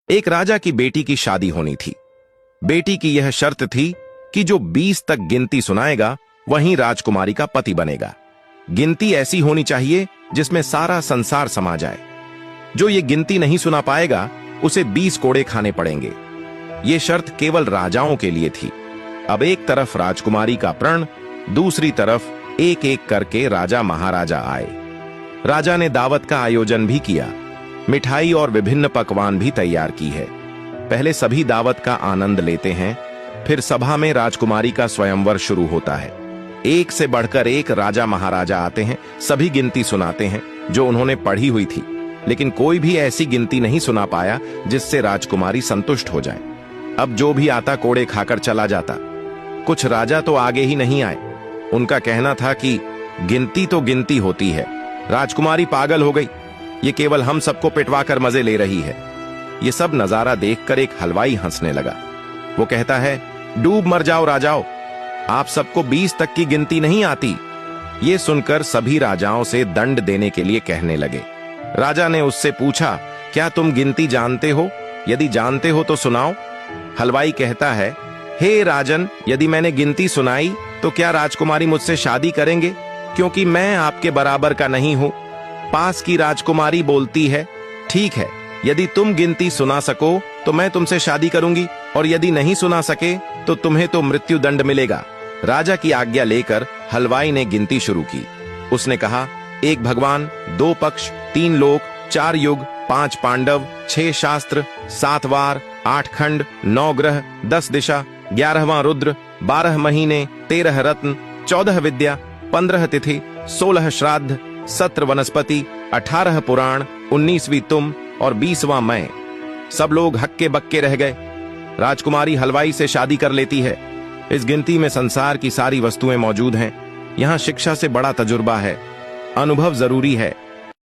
एक राजा की बेटी की शादी होनी थी। बेटी की यह शर्त थी कि जो 20 तक गिनती सुनाएगा वही राजकुमारी का पति बनेगा। गिनती ऐसी होनी चाहिए जिसमें सारा संसार समा जाए। जो ये गिनती नहीं सुना पाएगा उसे 20 कोड़े खाने पड़ेंगे। ये शर्त केवल राजाओं के लिए थी। अब एक तरफ राजकुमारी का प्रण, दूसरी तरफ एक एक करके राजा महाराजा आए। राजा ने दावत का आयोजन भी किया, मिठाई और विभिन्न पकवान भी तैयार की है। पहले सभी दावत का आनंद लेते हैं, फिर सभा में राजकुमारी का स्वयंवर शुरू होता है। एक से बढ़कर एक राजा महाराजा आते हैं, सभी गिनती सुनाते हैं जो उन्होंने पढ़ी हुई थी, लेकिन कोई भी ऐसी गिनती नहीं सुना पाया जिससे राजकुमारी संतुष्ट हो जाए। अब जो भी आता कोड़े खाकर चला जाता। कुछ राजा तो आगे ही नहीं आए। उनका कहना था कि गिनती तो गिनती होती है, राजकुमारी पागल हो गई, ये केवल हम सबको पिटवा कर मजे ले रही है। ये सब नजारा देखकर एक हलवाई हंसने लगा। वो कहता है, डूब मर जाओ राजाओं, आप सबको 20 तक की गिनती नहीं आती। ये सुनकर सभी राजाओं से दंड देने के लिए कहने लगे। राजा ने उससे पूछा, क्या तुम गिनती जानते हो? यदि जानते हो तो सुनाओ। हलवाई कहता है, हे राजन, यदि मैंने गिनती सुनाई तो क्या राजकुमारी मुझसे शादी करेंगे? क्योंकि मैं आपके बराबर का नहीं हूं। पास की राजकुमारी बोलती है, ठीक है, यदि तुम गिनती सुना सको तो मैं तुमसे शादी करूंगी, और यदि नहीं सुना सके तो तुम्हें तो मृत्यु दंड मिलेगा। राजा की आज्ञा लेकर हलवाई ने गिनती शुरू की। उसने कहा, 1 भगवान, 2 पक्ष, 3 लोक, 4 युग, 5 पांडव, 6 शास्त्र, 7 वार, 8 खंड, 9 ग्रह, 10 दिशा, 11वां रुद्र, 12 महीने, 13 रत्न, 14 विद्या, 15 तिथि, 16 श्राद्ध, 17 वनस्पति, 18 पुराण, 19वीं तुम और 20वां मैं। सब लोग हक्के बक्के रह गए। राजकुमारी हलवाई से शादी कर लेती है। इस गिनती में संसार की सारी वस्तुएं मौजूद हैं। यहाँ शिक्षा से बड़ा तजुर्बा है, अनुभव जरूरी है।